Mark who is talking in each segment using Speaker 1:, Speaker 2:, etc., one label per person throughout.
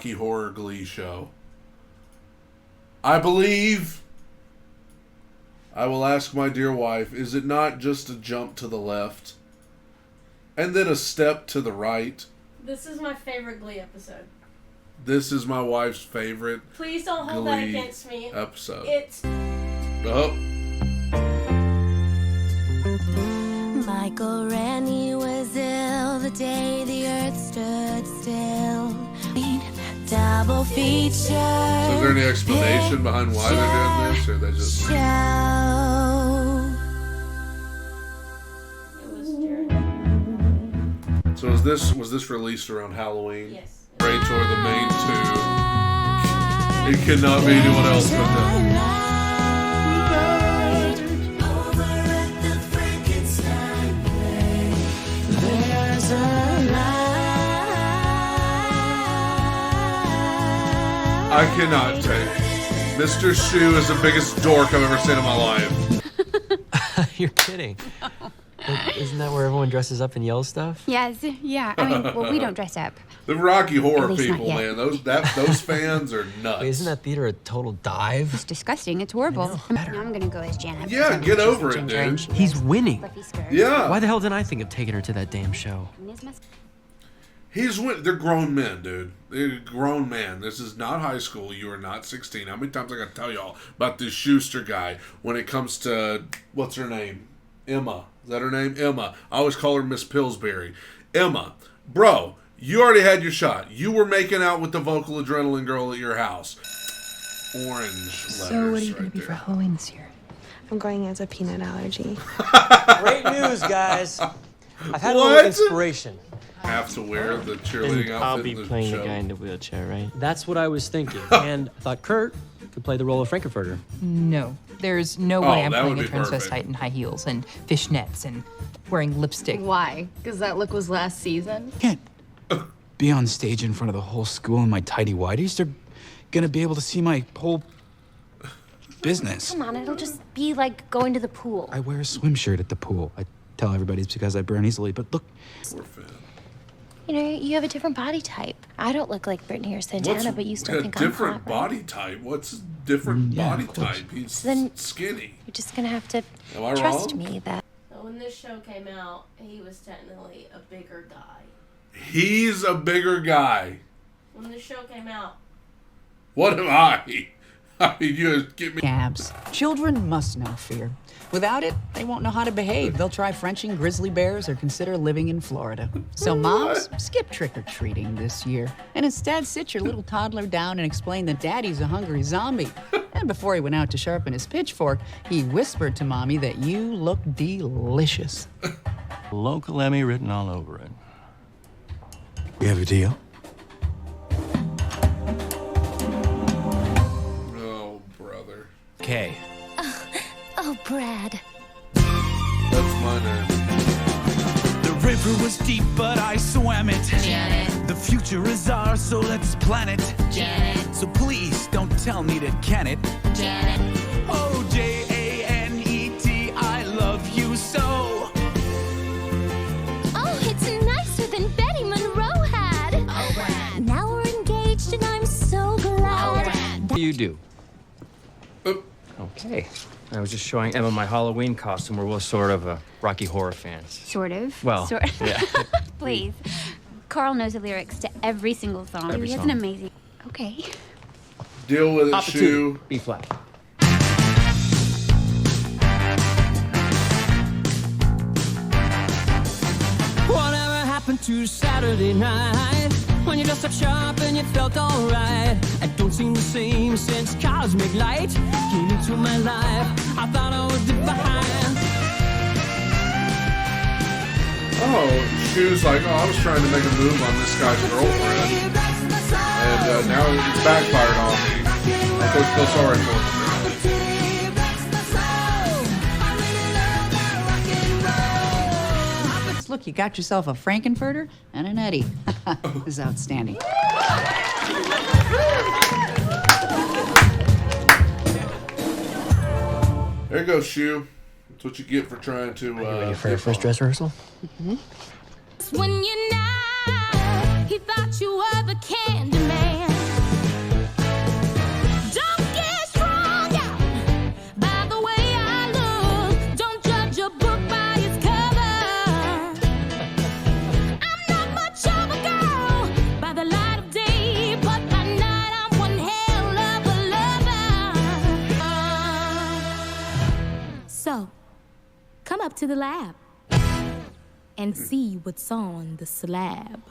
Speaker 1: Rocky Horror Glee show. I believe, I will ask my dear wife, is it not just a jump to the left and then a step to the right?
Speaker 2: This is my favorite Glee episode.
Speaker 1: This is my wife's favorite.
Speaker 2: Please don't hold that against me.
Speaker 1: Episode.
Speaker 2: It's...
Speaker 1: Oh.
Speaker 3: Michael Rennie was ill the day the earth stood still. Double feature.
Speaker 1: So is there any explanation behind why they're doing this, or they just... So was this released around Halloween?
Speaker 2: Yes.
Speaker 1: Rachel are the main two. It cannot be anyone else but them. I cannot take. Mr. Shoe is the biggest dork I've ever seen in my life.
Speaker 4: You're kidding. Isn't that where everyone dresses up and yells stuff?
Speaker 5: Yes, yeah. I mean, well, we don't dress up.
Speaker 1: The Rocky Horror people, man. Those fans are nuts.
Speaker 4: Wait, isn't that theater a total dive?
Speaker 5: It's disgusting. It's horrible. I'm gonna go as Janet.
Speaker 1: Yeah, get over it, dude.
Speaker 4: He's winning.
Speaker 1: Yeah.
Speaker 4: Why the hell didn't I think of taking her to that damn show?
Speaker 1: He's winning. They're grown men, dude. They're grown men. This is not high school. You are not 16. How many times I gotta tell y'all about this Schuster guy when it comes to, what's her name? Emma. Is that her name? Emma. I always call her Miss Pillsbury. Emma. Bro, you already had your shot. You were making out with the vocal adrenaline girl at your house. Orange letters.
Speaker 6: So what are you going to be for Halloween this year?
Speaker 7: I'm going as a peanut allergy.
Speaker 4: Great news, guys. I've had a little inspiration.
Speaker 1: Have to wear the cheerleading outfit.
Speaker 4: I'll be playing the guy in the wheelchair, right? That's what I was thinking. And I thought Kurt could play the role of Frankenfurter.
Speaker 6: No. There's no way I'm playing a
Speaker 1: perfect.
Speaker 6: transvestite in high heels and fishnets and wearing lipstick.
Speaker 8: Why? Because that look was last season?
Speaker 9: Can't be on stage in front of the whole school in my tidy whities. They're gonna be able to see my whole business.
Speaker 3: Come on, it'll just be like going to the pool.
Speaker 9: I wear a swim shirt at the pool. I tell everybody it's because I burn easily, but look.
Speaker 3: You know, you have a different body type. I don't look like Brittany or Santana, but you still think I'm hot,
Speaker 1: different body type? What's different body type? He's skinny.
Speaker 3: You're just gonna have to
Speaker 1: Am I
Speaker 3: trust
Speaker 1: wrong?
Speaker 3: me that...
Speaker 2: When this show came out, he was technically a bigger guy.
Speaker 1: He's a bigger guy.
Speaker 2: When this show came out.
Speaker 1: What am I? I mean, you get me.
Speaker 10: Abs. Children must know fear. Without it, they won't know how to behave. They'll try Frenching grizzly bears or consider living in Florida. So moms, skip trick-or-treating this year. And instead, sit your little toddler down and explain that Daddy's a hungry zombie. And before he went out to sharpen his pitchfork, he whispered to Mommy that you look delicious.
Speaker 11: Local Emmy written all over it.
Speaker 9: We have a deal?
Speaker 1: Oh, brother.
Speaker 4: Okay.
Speaker 3: Oh, Brad.
Speaker 1: That's my name.
Speaker 12: The river was deep, but I swam it.
Speaker 3: Janet.
Speaker 12: The future is ours, so let's plan it.
Speaker 3: Janet.
Speaker 12: So please don't tell me to can it.
Speaker 3: Janet.
Speaker 12: Oh, Janet, I love you so.
Speaker 3: Oh, it's nicer than Betty Monroe had. Oh, Brad. Now we're engaged, and I'm so glad.
Speaker 4: What do you do? Okay. I was just showing Emma my Halloween costume. We're both sort of Rocky Horror fans.
Speaker 5: Sort of.
Speaker 4: Well, yeah.
Speaker 5: Please. Carl knows the lyrics to every single song.
Speaker 4: Every
Speaker 5: He has
Speaker 4: song.
Speaker 5: an amazing... Okay.
Speaker 1: Deal with it,
Speaker 4: Opposite.
Speaker 1: Shoe.
Speaker 4: B flat.
Speaker 13: Whatever happened to Saturday night when you dressed up sharp and you felt alright? I don't seem the same since cosmic light came into my life. I thought I was divine.
Speaker 1: Oh, Shoe's like, oh, I was trying to make a move on this guy's girlfriend, and now it's backfired on me. I feel sorry for him.
Speaker 10: Look, you got yourself a Frankenfurter and an Eddie. This is outstanding.
Speaker 1: There you go, Shoe. That's what you get for trying to.
Speaker 4: Are you ready for your first dress rehearsal?
Speaker 3: When you know he thought you were the candy man. up to the lab and see what's on the slab.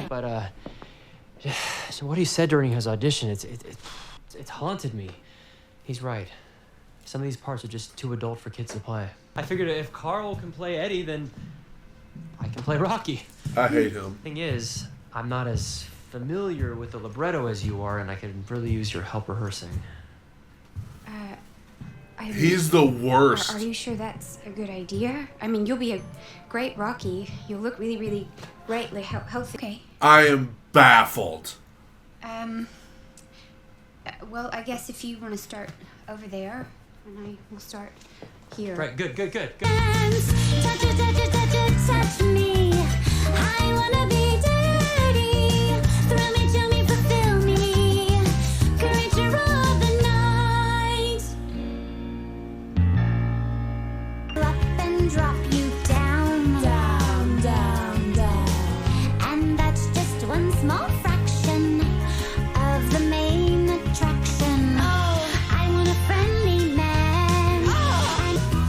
Speaker 4: But, so what he said during his audition, it's haunted me. He's right. Some of these parts are just too adult for kids to play. I figured if Carl can play Eddie, then I can play Rocky.
Speaker 1: I hate him.
Speaker 4: Thing is, I'm not as familiar with the libretto as you are, and I could really use your help rehearsing.
Speaker 1: He's the worst.
Speaker 14: Are you sure that's a good idea? I mean, you'll be a great Rocky. You'll look really, really great, like healthy. Okay.
Speaker 1: I am baffled.
Speaker 14: Well, I guess if you want to start over there, and I will start here.
Speaker 4: Right, good.
Speaker 3: Touch me. I wanna be dirty. Thrill me, chill me, fulfill me. Creature of the night. Up and drop you down, down, down, down. And that's just one small fraction of the main attraction. Oh, I want a friendly man.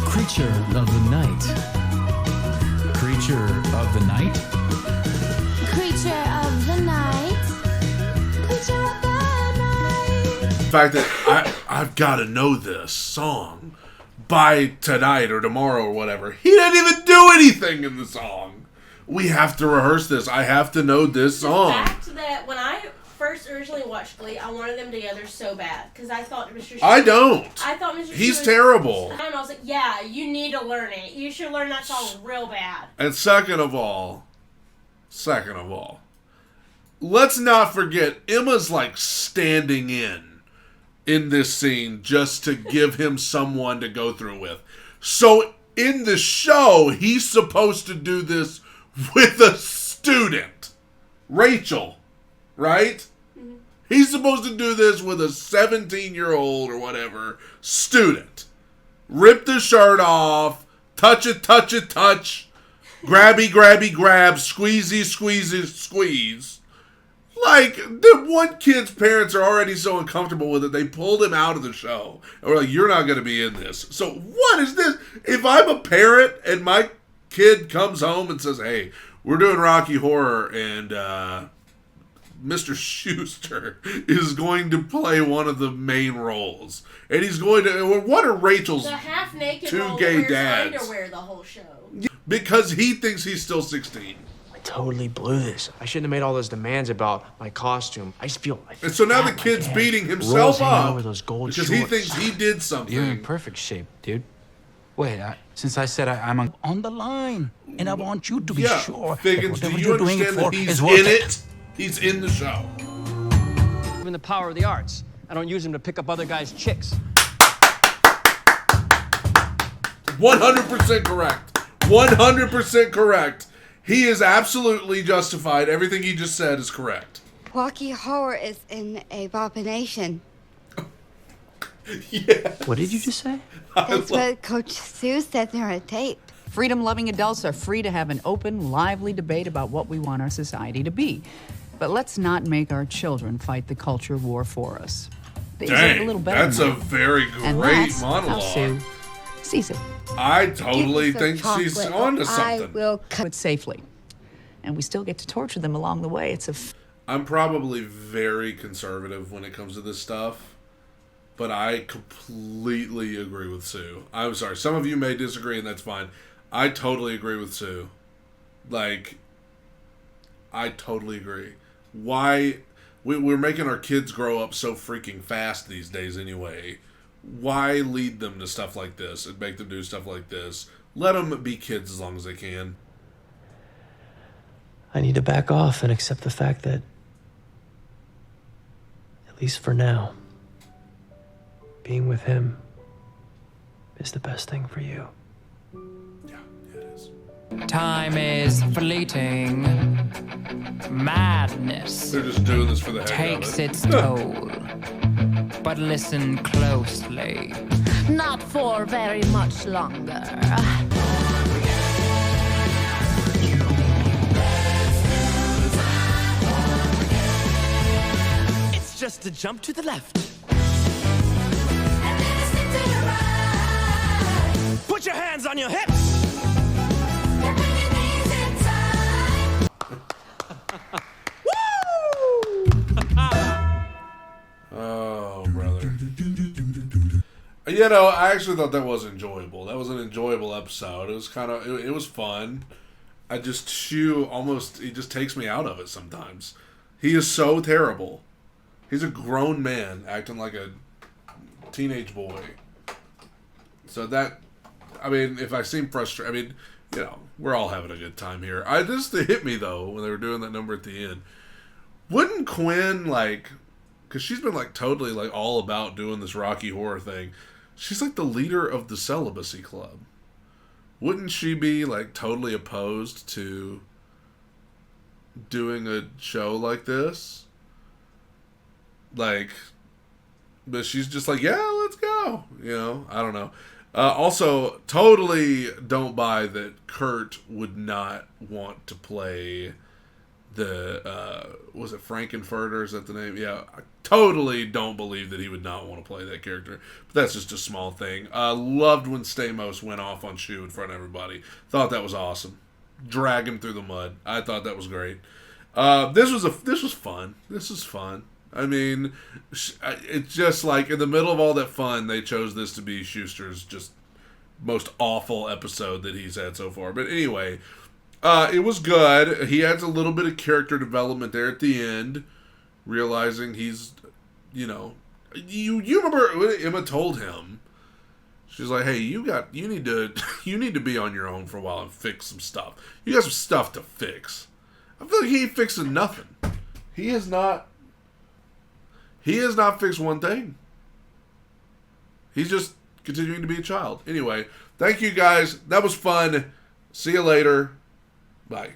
Speaker 9: Creature of the night. Creature of the night?
Speaker 3: Creature of the night. Creature of the night.
Speaker 1: The fact that I've got to know this song by tonight or tomorrow or whatever. He didn't even do anything in the song. We have to rehearse this. I have to know this song.
Speaker 2: The fact that when I first originally watched Glee, I wanted them together so bad because I thought Mr. Steele,
Speaker 1: I don't.
Speaker 2: I thought Mr.
Speaker 1: He's
Speaker 2: Steele
Speaker 1: terrible.
Speaker 2: And I was like, yeah, you need to learn it. You should learn that song real bad.
Speaker 1: And second of all, let's not forget, Emma's like standing in this scene just to give him someone to go through with. So in the show, he's supposed to do this with a student, Rachel, right? Mm-hmm. He's supposed to do this with a 17-year-old or whatever student. Rip the shirt off, touch it, grabby, grab, squeezy, squeeze. Like, the one kid's parents are already so uncomfortable with it, they pulled him out of the show. And we're like, you're not going to be in this. So what is this? If I'm a parent and my kid comes home and says, hey, we're doing Rocky Horror and Mr. Schuster is going to play one of the main roles. And he's going to, what are Rachel's
Speaker 2: the half-naked
Speaker 1: two
Speaker 2: role
Speaker 1: gay
Speaker 2: that wears
Speaker 1: dads?
Speaker 2: Underwear the whole show.
Speaker 1: Because he thinks he's still 16.
Speaker 15: I totally blew this. I shouldn't have made all those demands about my costume. I just feel
Speaker 1: and so now the kid's beating himself up
Speaker 15: over those gold
Speaker 1: because
Speaker 15: shorts.
Speaker 1: he thinks he did something.
Speaker 9: You're in perfect shape, dude. Wait, since I said I'm on the line, and I want you to be sure
Speaker 1: Figgins,
Speaker 15: that
Speaker 1: do
Speaker 15: whatever
Speaker 1: you
Speaker 15: you're doing it
Speaker 1: understand
Speaker 15: for
Speaker 1: that he's
Speaker 15: is worth
Speaker 1: in it? He's in the show.
Speaker 4: Given the power of the arts, I don't use them to pick up other guys' chicks.
Speaker 1: 100% correct. 100% correct. He is absolutely justified. Everything he just said is correct.
Speaker 14: Rocky Horror is an abomination.
Speaker 1: Yes.
Speaker 4: What did you just say?
Speaker 14: That's what Coach Sue said in her tape.
Speaker 10: Freedom-loving adults are free to have an open, lively debate about what we want our society to be. But let's not make our children fight the culture war for us. They deserve
Speaker 1: Dang,
Speaker 10: a little better
Speaker 1: that's
Speaker 10: than
Speaker 1: a
Speaker 10: that.
Speaker 1: very
Speaker 10: And
Speaker 1: great
Speaker 10: that's how
Speaker 1: monologue.
Speaker 10: Sue sees it.
Speaker 1: I totally think she's onto
Speaker 14: I
Speaker 1: something.
Speaker 14: will
Speaker 10: Do it safely. And we still get to torture them along the way. It's a
Speaker 1: I'm probably very conservative when it comes to this stuff, but I completely agree with Sue. I'm sorry. Some of you may disagree, and that's fine. I totally agree with Sue. Like, I totally agree. Why... We're making our kids grow up so freaking fast these days anyway. Why lead them to stuff like this and make them do stuff like this? Let them be kids as long as they can.
Speaker 4: I need to back off and accept the fact that, at least for now, being with him is the best thing for you.
Speaker 1: Yeah, it is.
Speaker 12: Time is fleeting. Madness
Speaker 1: They're just doing this for the heck
Speaker 12: takes
Speaker 1: of it.
Speaker 12: its toll. But listen closely.
Speaker 3: Not for very much longer.
Speaker 13: It's just a jump to the left. Put your hands on on your hips.
Speaker 1: Oh, brother. You know, I actually thought that was enjoyable. That was an enjoyable episode. It was kind of, it was fun. I just, Shu almost, he just takes me out of it sometimes. He is so terrible. He's a grown man acting like a teenage boy. So that, I mean, if I seem frustrated, I mean, you know, we're all having a good time here. I just, it hit me though when they were doing that number at the end. Wouldn't Quinn, like, because she's been like totally like all about doing this Rocky Horror thing. She's like the leader of the celibacy club. Wouldn't she be like totally opposed to doing a show like this? Like, but she's just like, yeah, let's go. You know, I don't know. Also, totally don't buy that Kurt would not want to play the, was it Frankenfurter? Is that the name? Yeah, I totally don't believe that he would not want to play that character. But that's just a small thing. Loved when Stamos went off on Shu in front of everybody. Thought that was awesome. Drag him through the mud. I thought that was great. This was fun. This is fun. I mean, it's just like in the middle of all that fun, they chose this to be Schuster's just most awful episode that he's had so far. But anyway, it was good. He adds a little bit of character development there at the end, realizing he's, you know, you remember what Emma told him. She's like, "Hey, you need to be on your own for a while and fix some stuff. You got some stuff to fix." I feel like he ain't fixing nothing. He has not fixed one thing. He's just continuing to be a child. Anyway, thank you guys. That was fun. See you later. Bye.